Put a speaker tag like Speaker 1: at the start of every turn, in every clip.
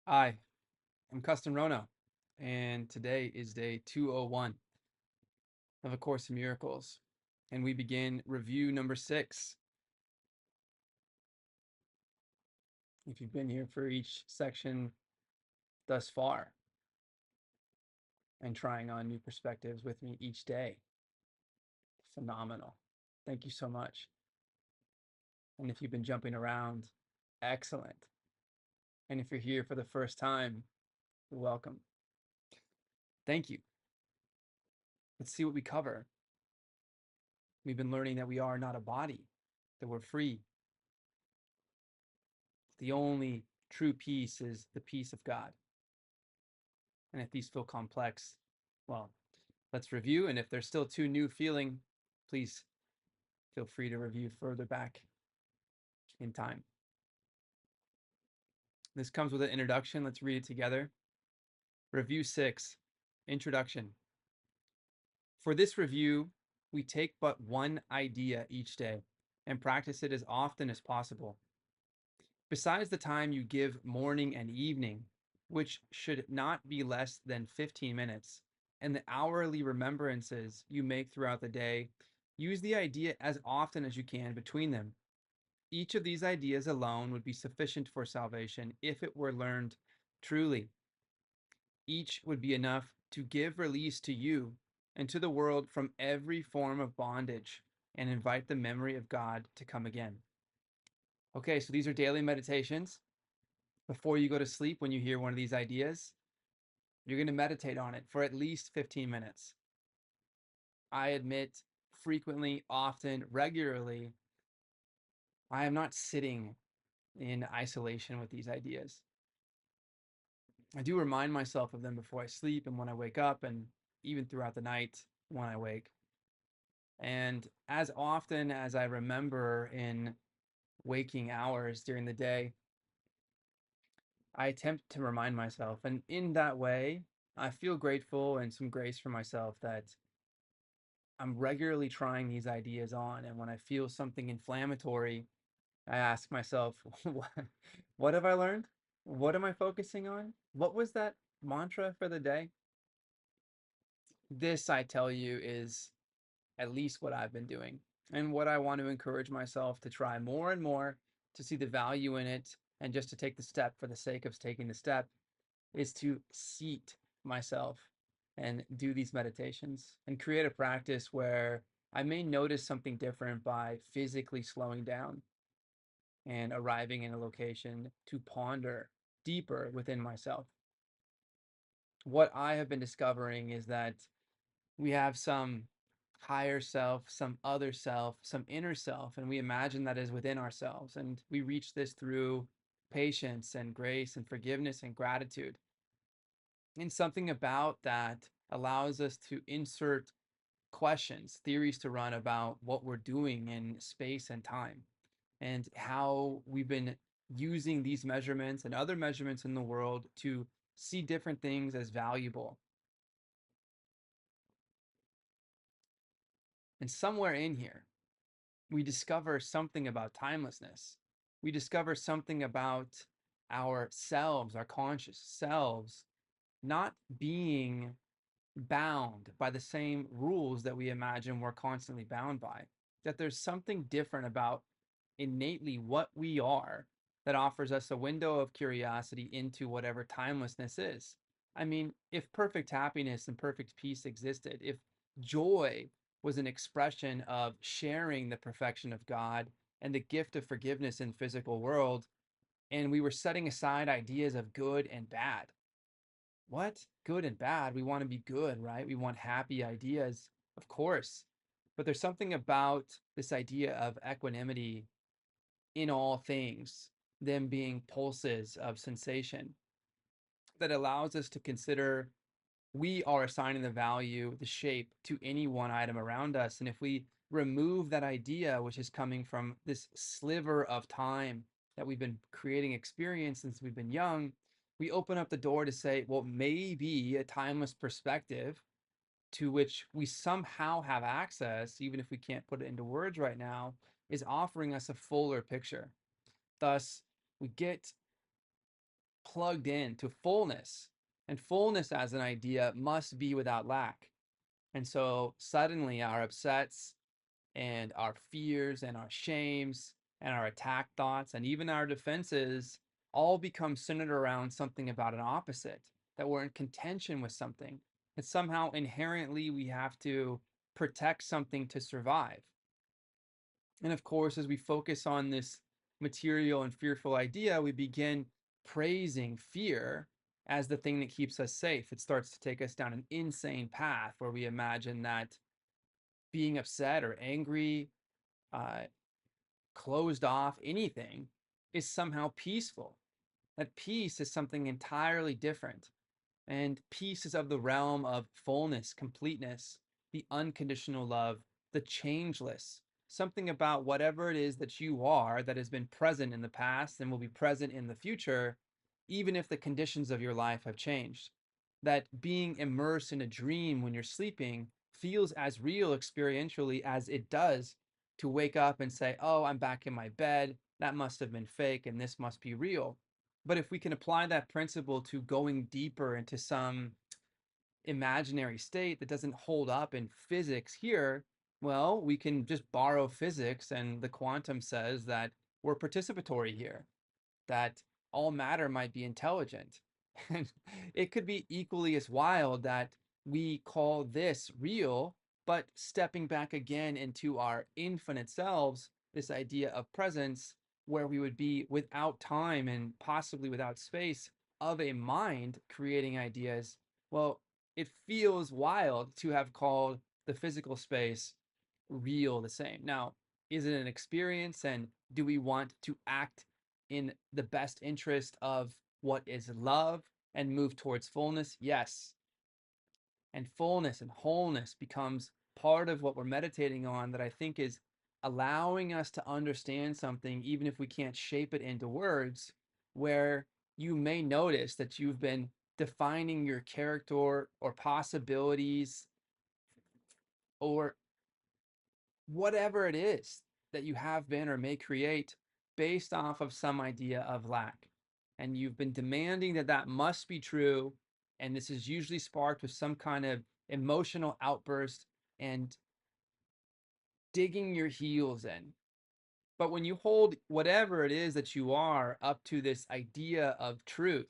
Speaker 1: Hi, I'm Kesten Rono, and today is day 201 of A Course in Miracles, and we begin review number 6. If you've been here for each section thus far and trying on new perspectives with me each day, phenomenal. Thank you so much. And if you've been jumping around, excellent. And if you're here for the first time, welcome. Thank you. Let's see what we cover. We've been learning that we are not a body, that we're free. The only true peace is the peace of God. And if these feel complex, well, let's review. And if they're still too new feeling, please feel free to review further back in time. This comes with an introduction. Let's read it together. Review 6, Introduction. For this review, we take but one idea each day and practice it as often as possible. Besides the time you give morning and evening, which should not be less than 15 minutes, and the hourly remembrances you make throughout the day, use the idea as often as you can between them. Each of these ideas alone would be sufficient for salvation if it were learned truly. Each would be enough to give release to you and to the world from every form of bondage and invite the memory of God to come again. Okay, so these are daily meditations. Before you go to sleep, when you hear one of these ideas, you're going to meditate on it for at least 15 minutes. I admit, frequently, often, regularly, I am not sitting in isolation with these ideas. I do remind myself of them before I sleep and when I wake up, and even throughout the night when I wake. And as often as I remember in waking hours during the day, I attempt to remind myself. And in that way, I feel grateful and some grace for myself that I'm regularly trying these ideas on. And when I feel something inflammatory, I ask myself, what have I learned? What am I focusing on? What was that mantra for the day? This, I tell you, is at least what I've been doing and what I want to encourage myself to try more and more, to see the value in it, and just to take the step for the sake of taking the step is to seat myself and do these meditations and create a practice where I may notice something different by physically slowing down and arriving in a location to ponder deeper within myself. What I have been discovering is that we have some higher self, some other self, some inner self, and we imagine that is within ourselves. And we reach this through patience and grace and forgiveness and gratitude. And something about that allows us to insert questions, theories to run about what we're doing in space and time and how we've been using these measurements and other measurements in the world to see different things as valuable. And somewhere in here, we discover something about timelessness. We discover something about ourselves, our conscious selves, not being bound by the same rules that we imagine we're constantly bound by. That there's something different about innately what we are that offers us a window of curiosity into whatever timelessness is. I mean, if perfect happiness and perfect peace existed, if joy was an expression of sharing the perfection of God and the gift of forgiveness in the physical world, and we were setting aside ideas of good and bad, what? Good and bad. We want to be good, right? We want happy ideas, of course. But there's something about this idea of equanimity in all things, them being pulses of sensation, that allows us to consider we are assigning the value, the shape to any one item around us. And if we remove that idea, which is coming from this sliver of time that we've been creating experience since we've been young, we open up the door to say, well, maybe a timeless perspective to which we somehow have access, even if we can't put it into words right now, is offering us a fuller picture. Thus, we get plugged in to fullness. And fullness as an idea must be without lack. And so suddenly our upsets and our fears and our shames and our attack thoughts and even our defenses all become centered around something about an opposite, that we're in contention with something, that somehow inherently we have to protect something to survive. And of course, as we focus on this material and fearful idea, we begin praising fear as the thing that keeps us safe. It starts to take us down an insane path where we imagine that being upset or angry, uh, closed off, anything is somehow peaceful. That peace is something entirely different. And peace is of the realm of fullness, completeness, the unconditional love, the changeless, something about whatever it is that you are that has been present in the past and will be present in the future, even if the conditions of your life have changed. That being immersed in a dream when you're sleeping feels as real experientially as it does to wake up and say, oh, I'm back in my bed. That must have been fake and this must be real. But if we can apply that principle to going deeper into some imaginary state that doesn't hold up in physics here, well, we can just borrow physics, and the quantum says that we're participatory here, that all matter might be intelligent. And it could be equally as wild that we call this real, but stepping back again into our infinite selves, this idea of presence, where we would be without time and possibly without space of a mind creating ideas. Well, it feels wild to have called the physical space real the same. Now, is it an experience, and do we want to act in the best interest of what is love and move towards fullness? Yes. And fullness and wholeness becomes part of what we're meditating on, that I think is allowing us to understand something, even if we can't shape it into words, where you may notice that you've been defining your character or possibilities or whatever it is that you have been or may create based off of some idea of lack. And you've been demanding that that must be true. And this is usually sparked with some kind of emotional outburst and digging your heels in. But when you hold whatever it is that you are up to this idea of truth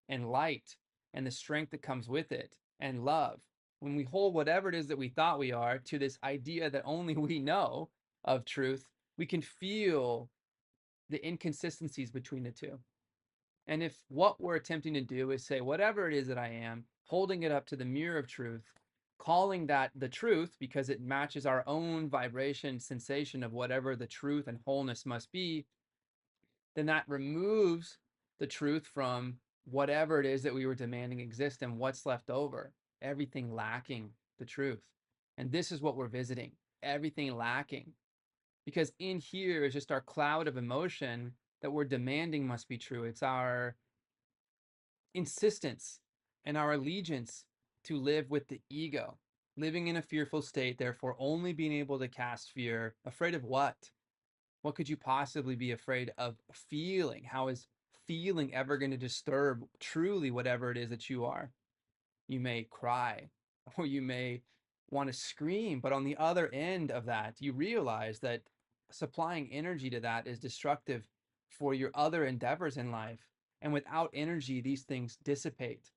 Speaker 1: and light and the strength that comes with it and love, when we hold whatever it is that we thought we are to this idea that only we know of truth, we can feel the inconsistencies between the two. And if what we're attempting to do is say, whatever it is that I am, holding it up to the mirror of truth, calling that the truth because it matches our own vibration, sensation of whatever the truth and wholeness must be, then that removes the truth from whatever it is that we were demanding exist, and what's left over, everything lacking the truth. And this is what we're visiting, everything lacking. Because in here is just our cloud of emotion that we're demanding must be true. It's our insistence and our allegiance to live with the ego, living in a fearful state, therefore only being able to cast fear. Afraid of what? What could you possibly be afraid of feeling? How is feeling ever going to disturb truly whatever it is that you are? You may cry or you may want to scream, but on the other end of that, you realize that supplying energy to that is destructive for your other endeavors in life. And without energy, these things dissipate.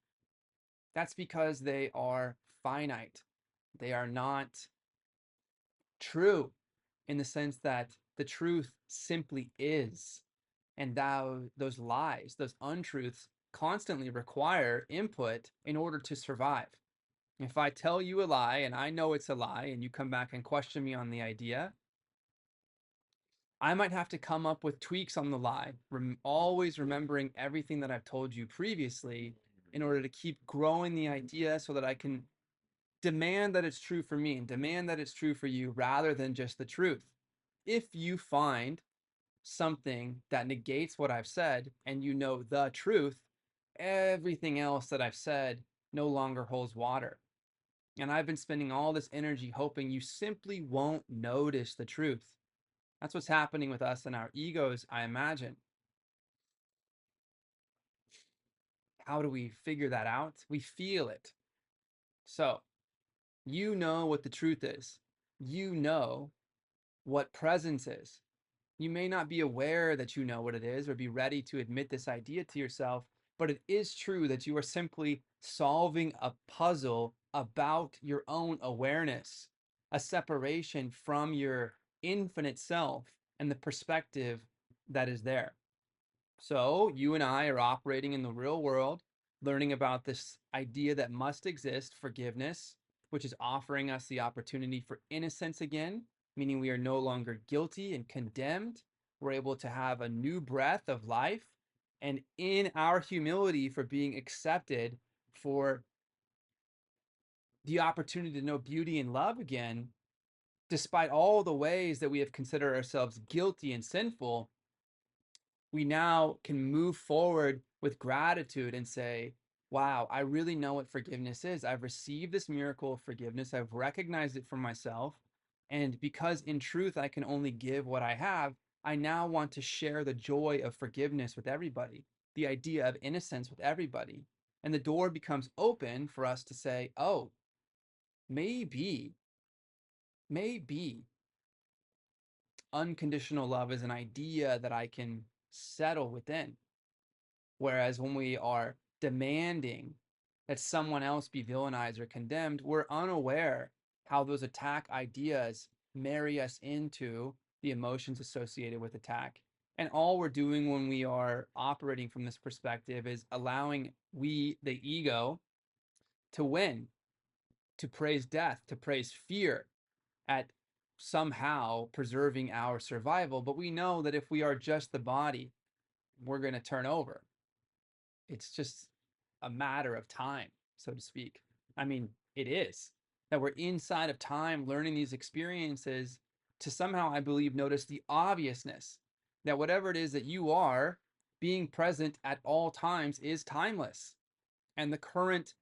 Speaker 1: That's because they are finite. They are not true in the sense that the truth simply is. And those lies, those untruths constantly require input in order to survive. If I tell you a lie and I know it's a lie and you come back and question me on the idea, I might have to come up with tweaks on the lie, always remembering everything that I've told you previously in order to keep growing the idea so that I can demand that it's true for me and demand that it's true for you rather than just the truth. If you find something that negates what I've said and you know the truth, everything else that I've said no longer holds water. And I've been spending all this energy hoping you simply won't notice the truth. That's what's happening with us and our egos, I imagine. How do we figure that out? We feel it. So, you know what the truth is. You know what presence is. You may not be aware that you know what it is or be ready to admit this idea to yourself, but it is true that you are simply solving a puzzle about your own awareness, a separation from your infinite self and the perspective that is there. So you and I are operating in the real world, learning about this idea that must exist, forgiveness, which is offering us the opportunity for innocence again, meaning we are no longer guilty and condemned. We're able to have a new breath of life. And in our humility for being accepted, for the opportunity to know beauty and love again, despite all the ways that we have considered ourselves guilty and sinful, we now can move forward with gratitude and say, wow, I really know what forgiveness is. I've received this miracle of forgiveness. I've recognized it for myself. And because in truth, I can only give what I have, I now want to share the joy of forgiveness with everybody, the idea of innocence with everybody. And the door becomes open for us to say, oh, maybe unconditional love is an idea that I can settle within. Whereas when we are demanding that someone else be villainized or condemned, we're unaware how those attack ideas marry us into the emotions associated with attack. And all we're doing when we are operating from this perspective is allowing the ego, to win, to praise death, to praise fear at somehow preserving our survival. But we know that if we are just the body, we're going to turn over. It's just a matter of time, so to speak. I mean, it is that we're inside of time learning these experiences to somehow, I believe, notice the obviousness that whatever it is that you are, being present at all times is timeless. And the current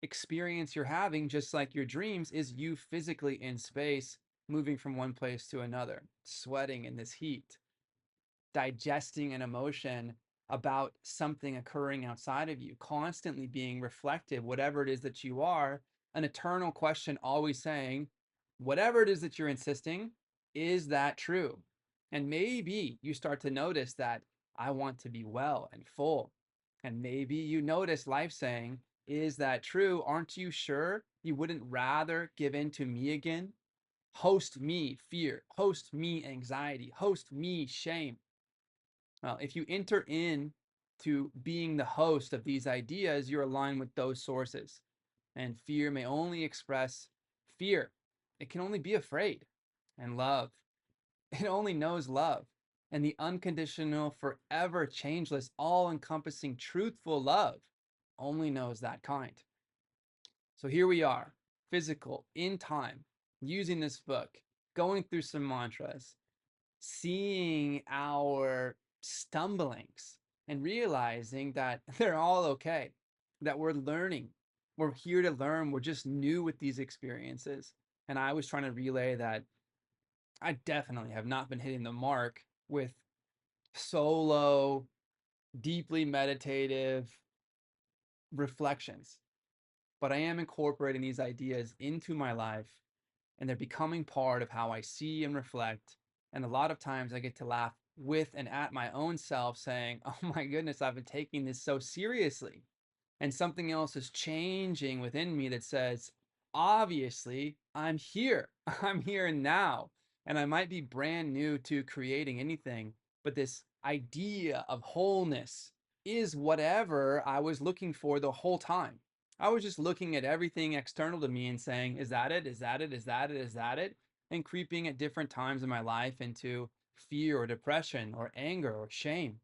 Speaker 1: experience you're having, just like your dreams, is you physically in space, moving from one place to another, sweating in this heat, digesting an emotion about something occurring outside of you, constantly being reflective, whatever it is that you are, an eternal question always saying, whatever it is that you're insisting, is that true? And maybe you start to notice that I want to be well and full. And maybe you notice life saying, is that true? Aren't you sure you wouldn't rather give in to me again? Host me fear, host me anxiety, host me shame. Well, if you enter in to being the host of these ideas, you're aligned with those sources. And fear may only express fear. It can only be afraid. And love, it only knows love. And the unconditional, forever changeless, all encompassing, truthful love only knows that kind. So here we are, physical, in time, using this book, going through some mantras, seeing our stumblings and realizing that they're all okay, that we're learning. We're here to learn. We're just new with these experiences. And I was trying to relay that I definitely have not been hitting the mark with solo, deeply meditative reflections, but I am incorporating these ideas into my life and they're becoming part of how I see and reflect. And a lot of times I get to laugh with and at my own self saying, oh my goodness, I've been taking this so seriously. And something else is changing within me that says, obviously, I'm here. I'm here now. And I might be brand new to creating anything, but this idea of wholeness is whatever I was looking for the whole time. I was just looking at everything external to me and saying, is that it? Is that it? Is that it? Is that it? And creeping at different times in my life into fear or depression or anger or shame,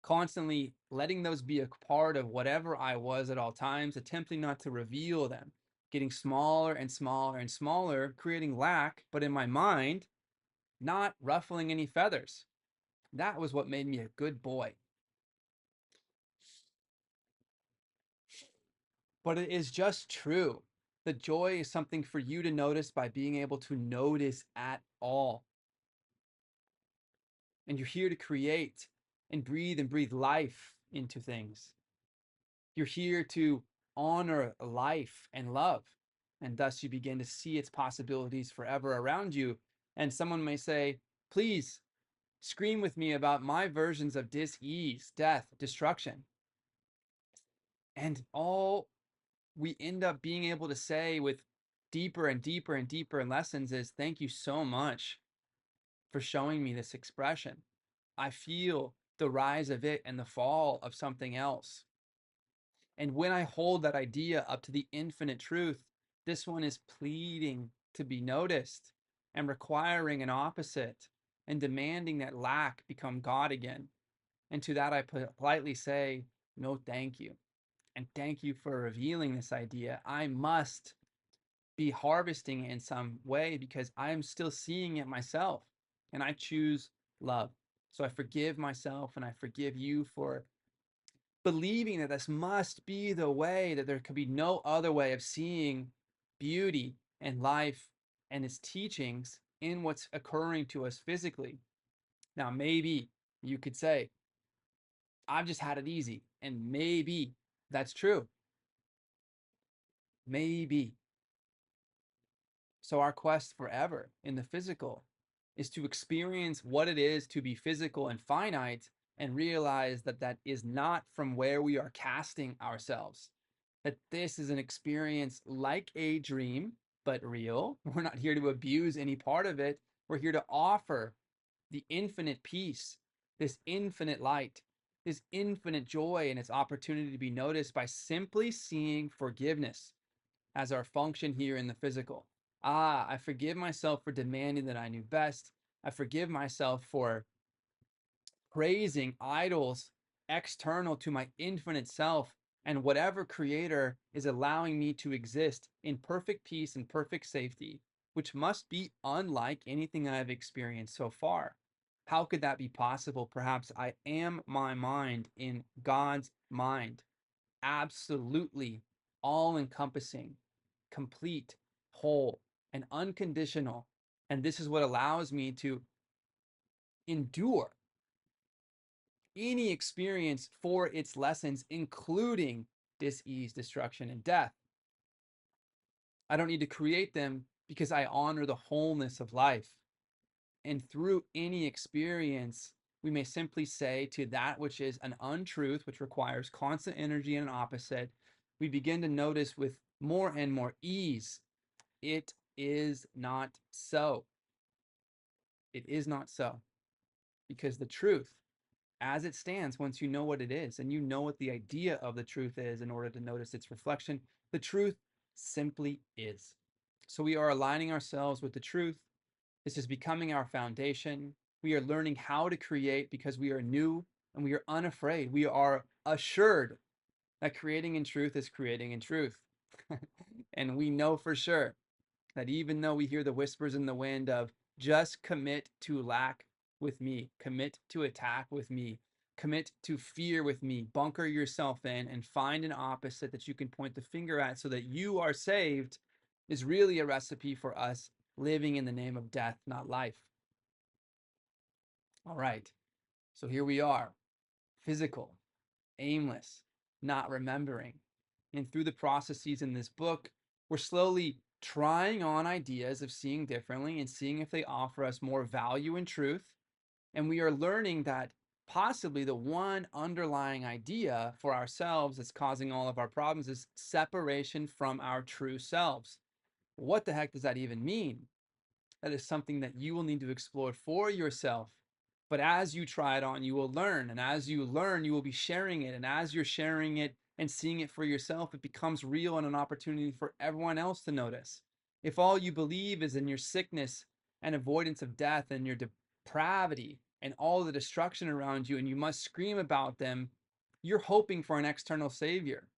Speaker 1: constantly letting those be a part of whatever I was at all times, attempting not to reveal them, getting smaller and smaller and smaller, creating lack, but in my mind, not ruffling any feathers. That was what made me a good boy. But it is just true. The joy is something for you to notice by being able to notice at all. And you're here to create and breathe life into things. You're here to honor life and love. And thus you begin to see its possibilities forever around you. And someone may say, please scream with me about my versions of dis-ease, death, destruction. And all we end up being able to say with deeper and deeper and deeper lessons is, thank you so much for showing me this expression. I feel the rise of it and the fall of something else. And when I hold that idea up to the infinite truth, this one is pleading to be noticed and requiring an opposite and demanding that lack become God again. And to that I politely say, no, thank you. And thank you for revealing this idea. I must be harvesting it in some way because I'm still seeing it myself. And I choose love. So I forgive myself and I forgive you for believing that this must be the way, that there could be no other way of seeing beauty and life and its teachings in what's occurring to us physically. Now, maybe you could say, I've just had it easy. And maybe that's true. Maybe. So, our quest forever in the physical is to experience what it is to be physical and finite and realize that that is not from where we are casting ourselves. That this is an experience like a dream, but real. We're not here to abuse any part of it. We're here to offer the infinite peace, this infinite light, this infinite joy, and its opportunity to be noticed by simply seeing forgiveness as our function here in the physical. I forgive myself for demanding that I knew best. I forgive myself for praising idols external to my infinite self and whatever creator is allowing me to exist in perfect peace and perfect safety, which must be unlike anything I've experienced so far. How could that be possible? Perhaps I am my mind in God's mind, absolutely all encompassing, complete, whole, and unconditional. And this is what allows me to endure any experience for its lessons, including dis-ease, destruction, and death. I don't need to create them because I honor the wholeness of life. And through any experience, we may simply say to that which is an untruth, which requires constant energy and an opposite, we begin to notice with more and more ease, it is not so. It is not so. Because the truth, as it stands, once you know what it is and you know what the idea of the truth is in order to notice its reflection, the truth simply is. So we are aligning ourselves with the truth. This is becoming our foundation. We are learning how to create because we are new and we are unafraid. We are assured that creating in truth is creating in truth. And we know for sure that even though we hear the whispers in the wind of just commit to lack with me, commit to attack with me, commit to fear with me, bunker yourself in and find an opposite that you can point the finger at so that you are saved, is really a recipe for us living in the name of death, not life. All right, so here we are, physical, aimless, not remembering. And through the processes in this book, we're slowly trying on ideas of seeing differently and seeing if they offer us more value and truth. And we are learning that possibly the one underlying idea for ourselves that's causing all of our problems is separation from our true selves. What the heck does that even mean? That is something that you will need to explore for yourself. But as you try it on, you will learn. And as you learn, you will be sharing it. And as you're sharing it and seeing it for yourself, it becomes real and an opportunity for everyone else to notice. If all you believe is in your sickness and avoidance of death and your depravity and all the destruction around you, and you must scream about them, you're hoping for an external savior.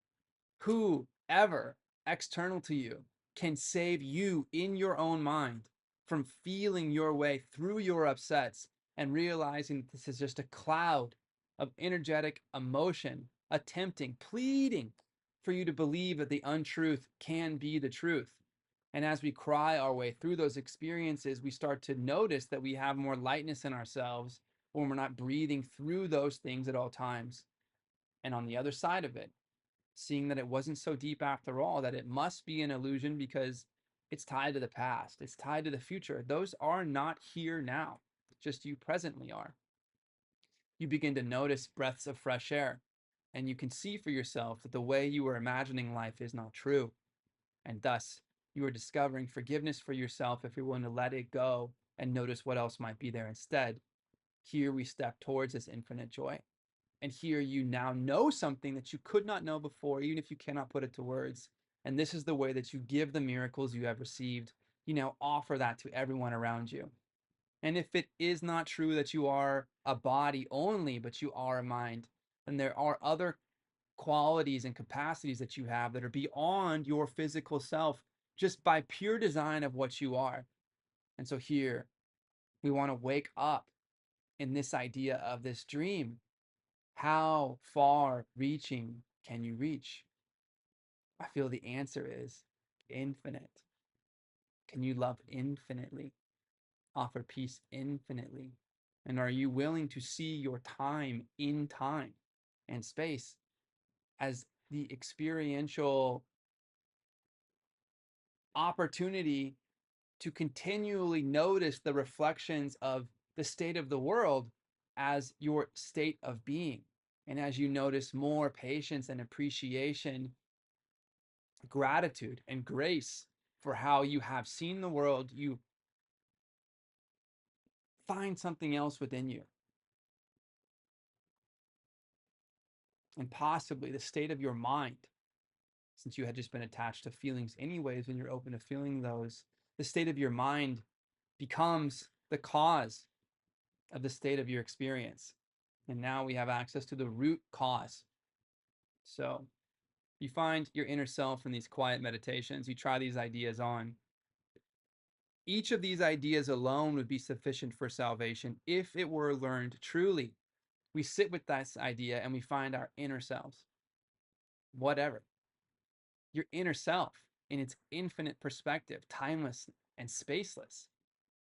Speaker 1: Whoever external to you can save you in your own mind from feeling your way through your upsets and realizing that this is just a cloud of energetic emotion, attempting, pleading for you to believe that the untruth can be the truth. And as we cry our way through those experiences, we start to notice that we have more lightness in ourselves when we're not breathing through those things at all times. And on the other side of it, seeing that it wasn't so deep after all, that it must be an illusion because it's tied to the past, it's tied to the future. Those are not here now, just you presently are. You begin to notice breaths of fresh air, and you can see for yourself that the way you were imagining life is not true. And thus, you are discovering forgiveness for yourself if you're willing to let it go and notice what else might be there instead. Here we step towards this infinite joy. And here you now know something that you could not know before, even if you cannot put it to words. And this is the way that you give the miracles you have received. You now offer that to everyone around you. And if it is not true that you are a body only, but you are a mind, then there are other qualities and capacities that you have that are beyond your physical self just by pure design of what you are. And so here we want to wake up in this idea of this dream. How far reaching can you reach? I feel the answer is infinite. Can you love infinitely? Offer peace infinitely? And are you willing to see your time in time and space as the experiential opportunity to continually notice the reflections of the state of the world as your state of being? And as you notice more patience and appreciation, gratitude and grace for how you have seen the world, you find something else within you. And possibly the state of your mind, since you had just been attached to feelings anyways, when you're open to feeling those, the state of your mind becomes the cause of the state of your experience. And now we have access to the root cause. So you find your inner self in these quiet meditations, you try these ideas on. Each of these ideas alone would be sufficient for salvation if it were learned truly. We sit with this idea and we find our inner selves. Whatever. Your inner self in its infinite perspective, timeless and spaceless,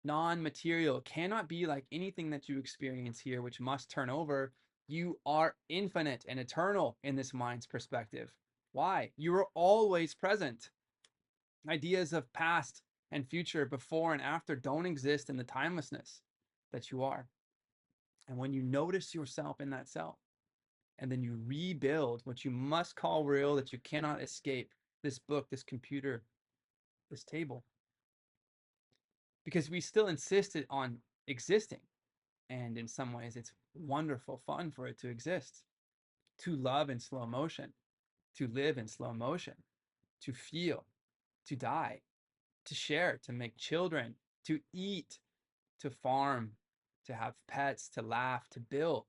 Speaker 1: non-material, cannot be like anything that you experience here, which must turn over. You are infinite and eternal in this mind's perspective. Why? You are always present. Ideas of past and future, before and after, don't exist in the timelessness that you are. And when you notice yourself in that self, and then you rebuild what you must call real, that you cannot escape, this book, this computer, this table, because we still insisted on existing. And in some ways, it's wonderful fun for it to exist, to love in slow motion, to live in slow motion, to feel, to die, to share, to make children, to eat, to farm, to have pets, to laugh, to build,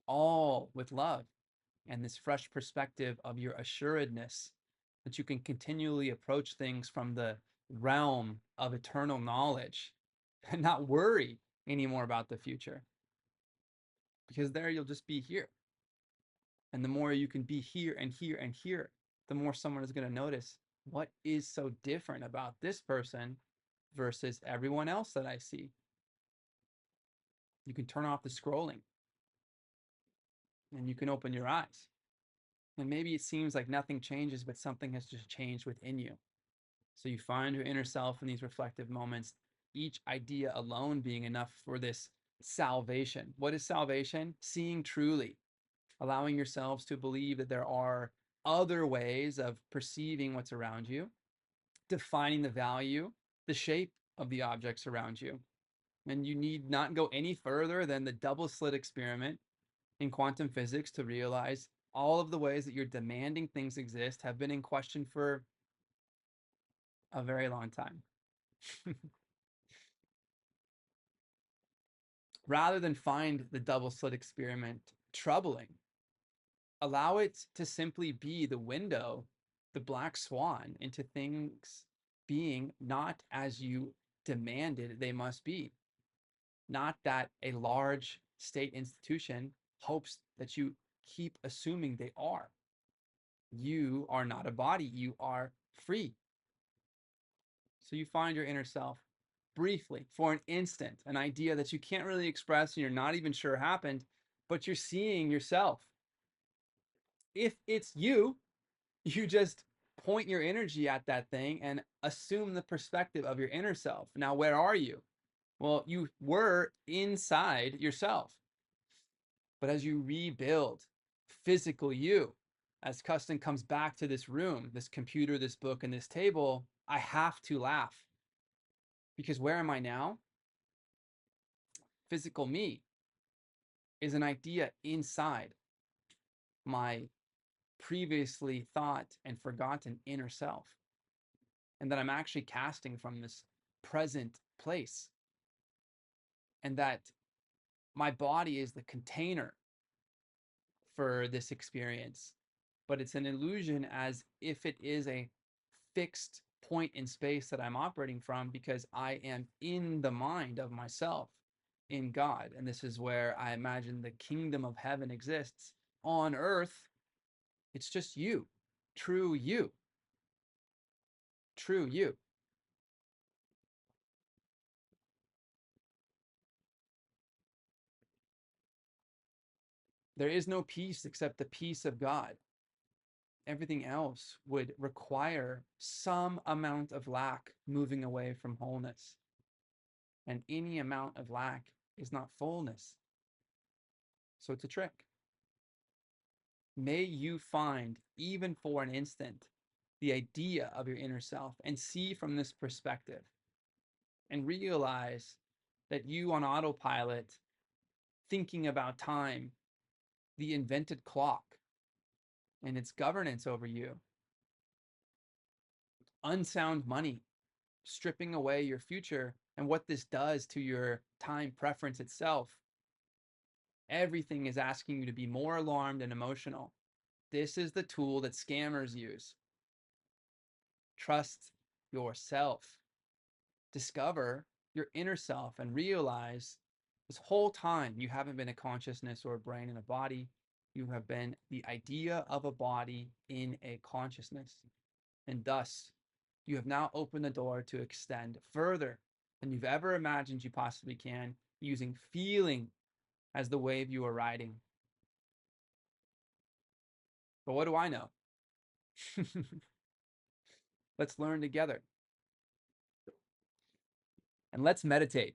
Speaker 1: all with love and this fresh perspective of your assuredness that you can continually approach things from the realm of eternal knowledge and not worry anymore about the future, because there you'll just be here. And the more you can be here and here and here, the more someone is going to notice, what is so different about this person versus everyone else that I see? You can turn off the scrolling and you can open your eyes. And maybe it seems like nothing changes, but something has just changed within you. So you find your inner self in these reflective moments, each idea alone being enough for this salvation. What is salvation? Seeing truly, allowing yourselves to believe that there are other ways of perceiving what's around you, defining the value, the shape of the objects around you. And you need not go any further than the double slit experiment in quantum physics to realize all of the ways that you're demanding things exist have been in question for a very long time. Rather than find the double slit experiment troubling, allow it to simply be the window, the black swan, into things being not as you demanded they must be. Not that a large state institution hopes that you keep assuming they are. You are not a body, you are free. So you find your inner self briefly, for an instant, an idea that you can't really express and you're not even sure happened, but you're seeing yourself. If it's you, you just point your energy at that thing and assume the perspective of your inner self. Now, where are you? Well, you were inside yourself. But as you rebuild physical you, as Kesten comes back to this room, this computer, this book, and this table, I have to laugh. Because where am I now? Physical me is an idea inside my previously thought and forgotten inner self. And that I'm actually casting from this present place. And that my body is the container for this experience. But it's an illusion as if it is a fixed point in space that I'm operating from, because I am in the mind of myself in God. And this is where I imagine the kingdom of heaven exists. On earth, it's just you, true you, true you. There is no peace except the peace of God. Everything else would require some amount of lack moving away from wholeness. And any amount of lack is not fullness. So it's a trick. May you find, even for an instant, the idea of your inner self and see from this perspective and realize that you on autopilot, thinking about time, the invented clock and its governance over you, unsound money, stripping away your future, and what this does to your time preference itself. Everything is asking you to be more alarmed and emotional. This is the tool that scammers use. Trust yourself. Discover your inner self and realize this whole time you haven't been a consciousness or a brain in a body. You have been the idea of a body in a consciousness. And thus, you have now opened the door to extend further than you've ever imagined you possibly can, using feeling as the wave you are riding. But what do I know? Let's learn together. And let's meditate.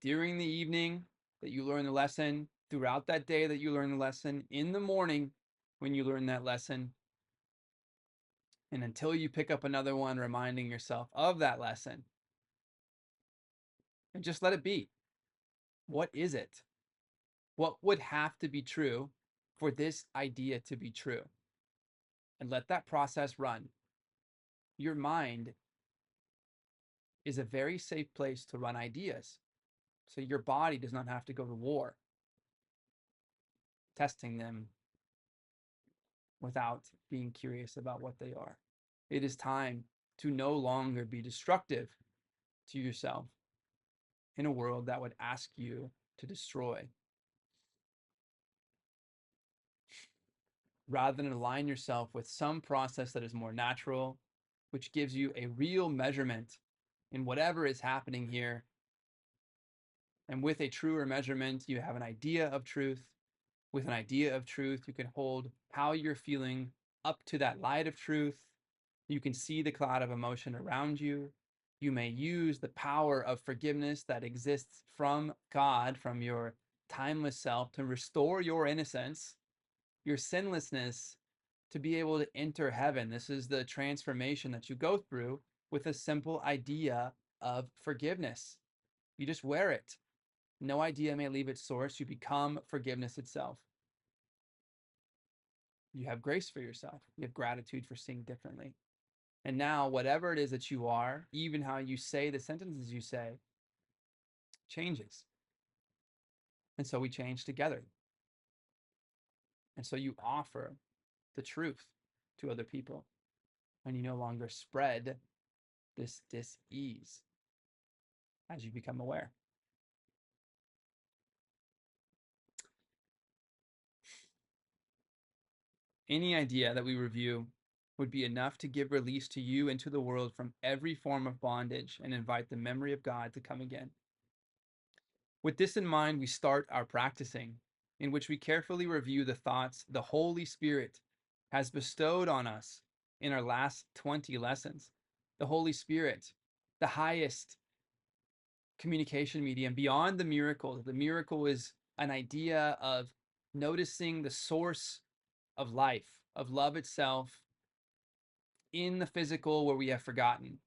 Speaker 1: During the evening that you learn the lesson, throughout that day that you learn the lesson, in the morning when you learn that lesson, and until you pick up another one, reminding yourself of that lesson. And just let it be. What is it? What would have to be true for this idea to be true? And let that process run. Your mind is a very safe place to run ideas. So your body does not have to go to war, testing them without being curious about what they are. It is time to no longer be destructive to yourself in a world that would ask you to destroy. Rather than align yourself with some process that is more natural, which gives you a real measurement in whatever is happening here. And with a truer measurement, you have an idea of truth. With an idea of truth, you can hold how you're feeling up to that light of truth. You can see the cloud of emotion around you. You may use the power of forgiveness that exists from God, from your timeless self, to restore your innocence, your sinlessness, to be able to enter heaven. This is the transformation that you go through with a simple idea of forgiveness. You just wear it. No idea may leave its source. You become forgiveness itself. You have grace for yourself. You have gratitude for seeing differently. And now, whatever it is that you are, even how you say the sentences you say, changes. And so we change together. And so you offer the truth to other people. And you no longer spread this dis-ease as you become aware. Any idea that we review would be enough to give release to you and to the world from every form of bondage and invite the memory of God to come again. With this in mind, we start our practicing. in which we carefully review the thoughts the Holy Spirit has bestowed on us in our last 20 lessons. The Holy Spirit, the highest communication medium beyond the miracle. The miracle is an idea of noticing the source of life, of love itself in the physical where we have forgotten.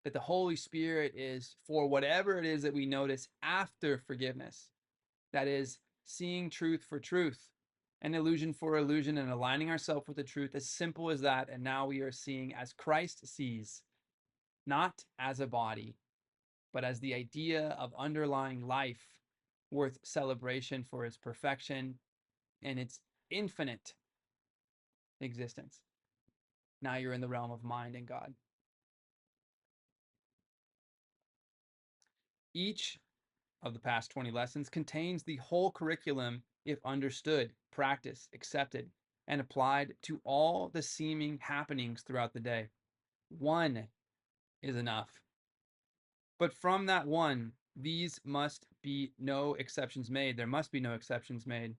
Speaker 1: That the Holy Spirit is for whatever it is that we notice after forgiveness. That is, seeing truth for truth, an illusion for illusion, and aligning ourselves with the truth, as simple as that. And now we are seeing as Christ sees, not as a body, but as the idea of underlying life worth celebration for its perfection and its infinite existence. Now you're in the realm of mind and God. Each of the past 20 lessons contains the whole curriculum if understood, practiced, accepted, and applied to all the seeming happenings throughout the day. One is enough. But from that one, these must be no exceptions made. There must be no exceptions made.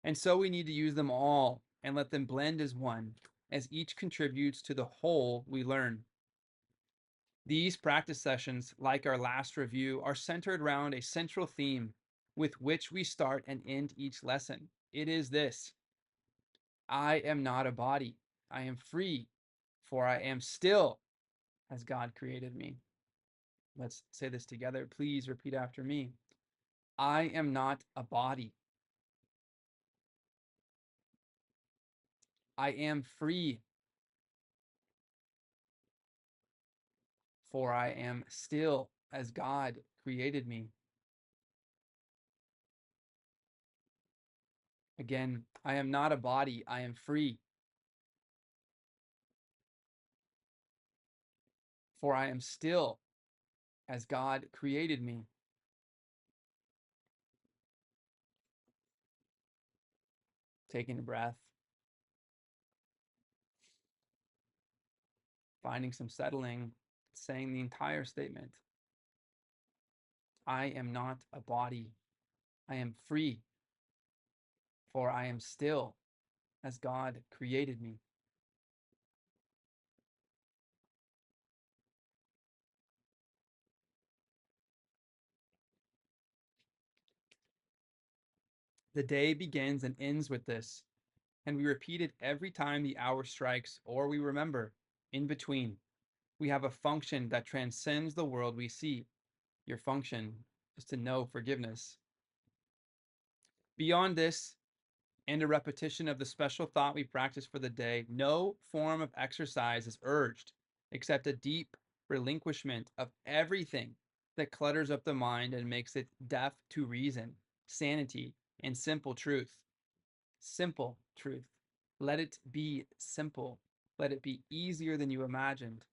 Speaker 1: And so we need to use them all and let them blend as one, as each contributes to the whole we learn. These practice sessions, like our last review, are centered around a central theme with which we start and end each lesson. It is this: I am not a body. I am free, for I am still as God created me. Let's say this together. Please repeat after me. I am not a body. I am free, for I am still as God created me. Again, I am not a body. I am free, for I am still as God created me. Taking a breath, finding some settling, saying the entire statement. I am not a body. I am free, for I am still as God created me. The day begins and ends with this, and we repeat it every time the hour strikes or we remember. In between, we have a function that transcends the world we see. Your function is to know forgiveness. Beyond this, and a repetition of the special thought we practice for the day, no form of exercise is urged except a deep relinquishment of everything that clutters up the mind and makes it deaf to reason, sanity, and simple truth. Simple truth. Let it be simple. Let it be easier than you imagined.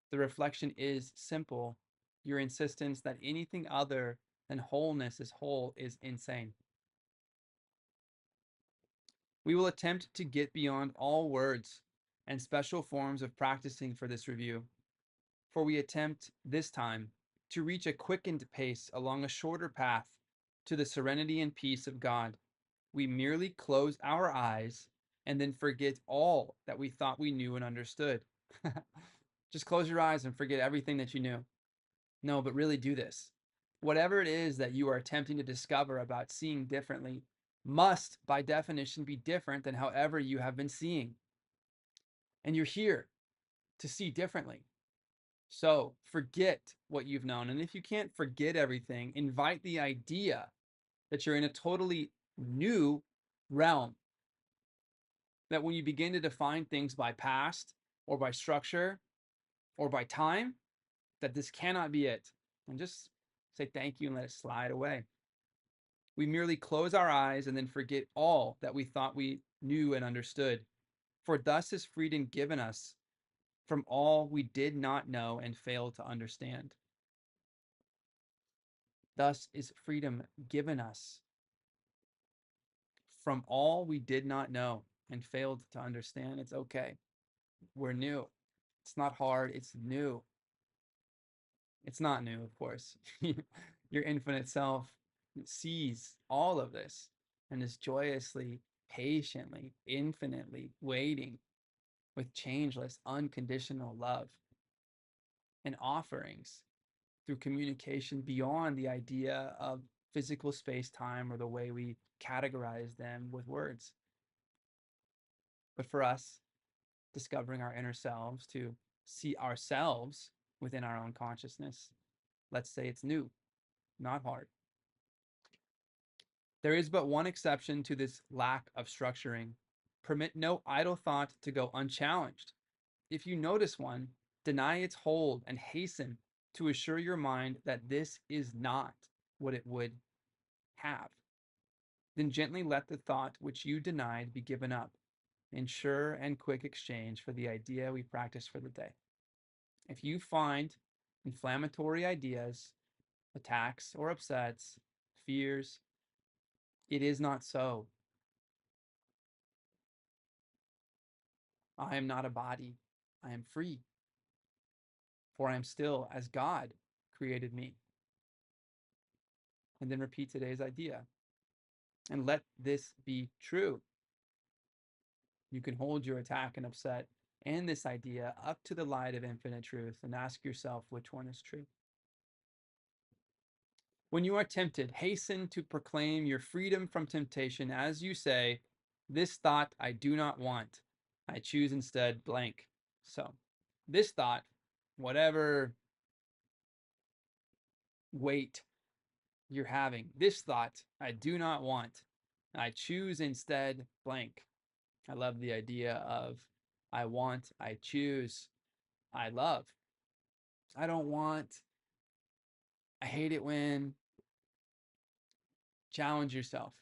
Speaker 1: The reflection is simple. Your insistence that anything other than wholeness is whole is insane. We will attempt to get beyond all words and special forms of practicing for this review, for we attempt this time to reach a quickened pace along a shorter path to the serenity and peace of God. We merely close our eyes and then forget all that we thought we knew and understood. Just close your eyes and forget everything that you knew. No, but really do this. Whatever it is that you are attempting to discover about seeing differently must, by definition, be different than however you have been seeing. And you're here to see differently. So forget what you've known. And if you can't forget everything, invite the idea that you're in a totally new realm. That when you begin to define things by past or by structure or by time, that this cannot be it. And just say thank you and let it slide away. We merely close our eyes and then forget all that we thought we knew and understood. For thus is freedom given us from all we did not know and failed to understand. Thus is freedom given us from all we did not know and failed to understand. It's okay. We're new. It's not hard. It's new. It's not new, of course. Your infinite self sees all of this and is joyously, patiently, infinitely waiting with changeless, unconditional love and offerings through communication beyond the idea of physical space time or the way we categorize them with words. But for us, discovering our inner selves to see ourselves within our own consciousness, let's say it's new, not hard. There is but one exception to this lack of structuring. Permit no idle thought to go unchallenged. If you notice one, deny its hold and hasten to assure your mind that this is not what it would have. Then gently let the thought which you denied be given up in sure and quick exchange for the idea we practice for the day. If you find inflammatory ideas, attacks, or upsets, fears, it is not so. I am not a body. I am free, for I am still as God created me. And then repeat today's idea. And let this be true. You can hold your attack and upset and this idea up to the light of infinite truth and ask yourself which one is true. When you are tempted, hasten to proclaim your freedom from temptation as you say, this thought I do not want. I choose instead blank. So, this thought, whatever weight you're having, this thought I do not want. I choose instead blank. I love the idea of I want, I choose, I love. I don't want, I hate it when. Challenge yourself.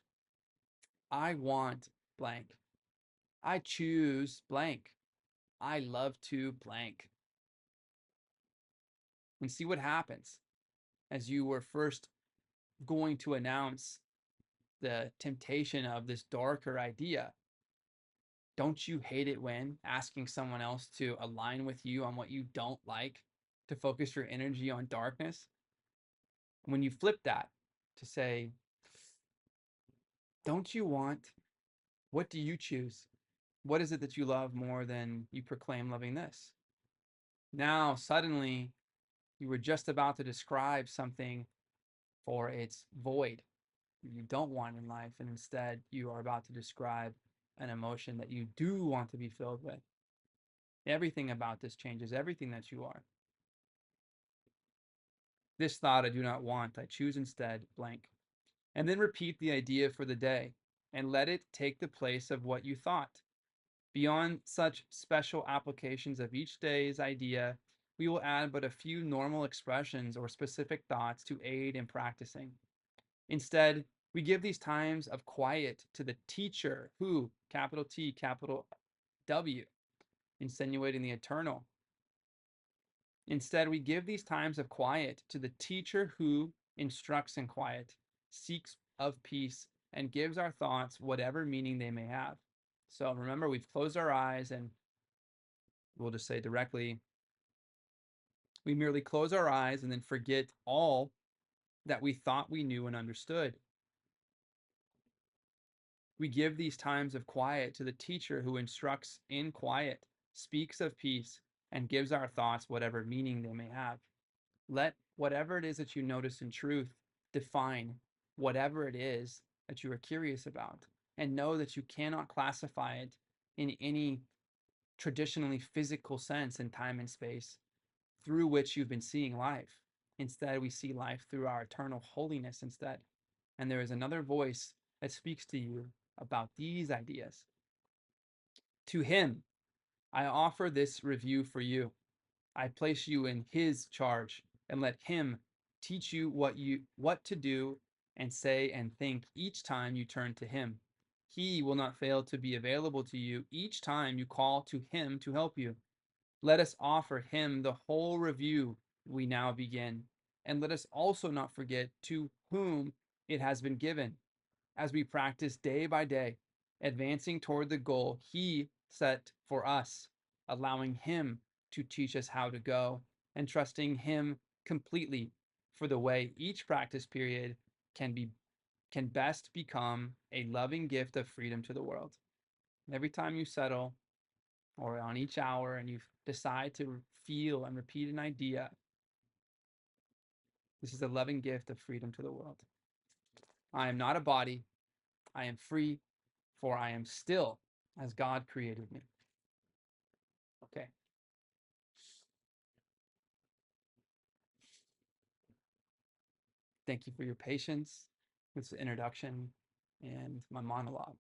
Speaker 1: I want blank. I choose blank. I love to blank. And see what happens as you were first going to announce the temptation of this darker idea. Don't you hate it when asking someone else to align with you on what you don't like, to focus your energy on darkness? When you flip that to say, don't you want, what do you choose? What is it that you love more than you proclaim loving this? Now, suddenly, you were just about to describe something for its void you don't want in life, and instead, you are about to describe an emotion that you do want to be filled with. Everything about this changes everything that you are. This thought I do not want, I choose instead blank. And then repeat the idea for the day and let it take the place of what you thought. Beyond such special applications of each day's idea, we will add but a few normal expressions or specific thoughts to aid in practicing. Instead, we give these times of quiet to the teacher who, capital T, capital W, insinuating the eternal. Instead, we give these times of quiet to the teacher who instructs in quiet, seeks of peace, and gives our thoughts whatever meaning they may have. So remember, we've closed our eyes and we'll just say directly, we merely close our eyes and then forget all that we thought we knew and understood. We give these times of quiet to the teacher who instructs in quiet, speaks of peace, and gives our thoughts whatever meaning they may have. Let whatever it is that you notice in truth define whatever it is that you are curious about, and know that you cannot classify it in any traditionally physical sense in time and space through which you've been seeing life. Instead, we see life through our eternal holiness instead. And there is another voice that speaks to you about these ideas. To him, I offer this review for you. I place you in his charge and let him teach you what to do and say and think each time you turn to him. He will not fail to be available to you each time you call to him to help you. Let us offer him the whole review we now begin, and let us also not forget to whom it has been given as we practice day by day, advancing toward the goal he set for us, allowing him to teach us how to go, and trusting him completely for the way each practice period can be can best become a loving gift of freedom to the world. And every time you settle, or on each hour, and you decide to feel and repeat an idea, this is a loving gift of freedom to the world. I am not a body. I am free, for I am still as God created me. Okay. Thank you for your patience with the introduction and my monologue.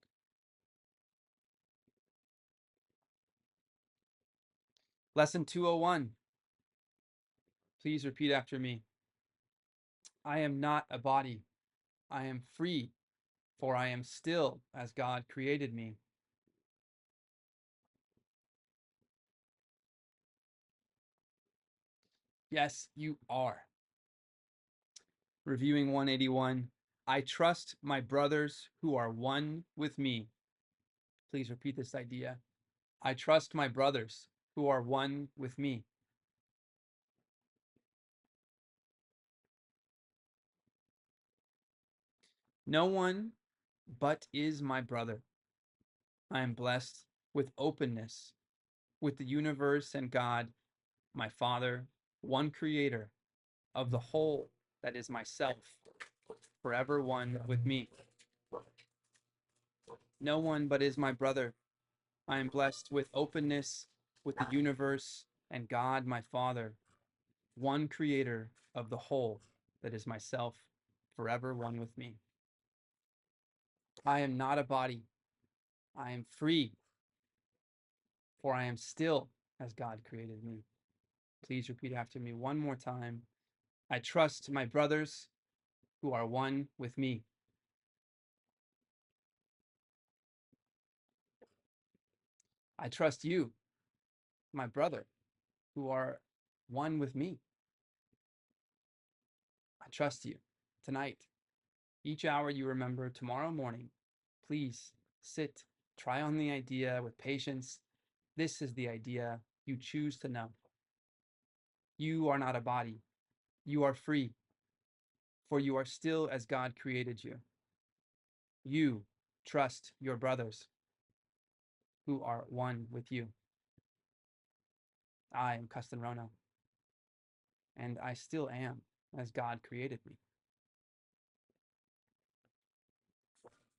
Speaker 1: Lesson 201. Please repeat after me. I am not a body. I am free, for I am still as God created me. Yes, you are. Reviewing 181. I trust my brothers who are one with me. Please repeat this idea. I trust my brothers who are one with me. No one but is my brother. I am blessed with openness, with the universe and God, my Father, one creator of the whole that is myself, forever one with me. No one but is my brother. I am blessed with openness, with the universe and God, my Father, one creator of the whole that is myself, forever one with me. I am not a body. I am free, for I am still as God created me. Please repeat after me one more time. I trust my brothers who are one with me. I trust you, my brother, who are one with me. I trust you. Tonight, each hour you remember tomorrow morning, please sit, try on the idea with patience. This is the idea you choose to know. You are not a body. You are free, for you are still as God created you. You trust your brothers who are one with you. I am Kesten Rono, and I still am as God created me.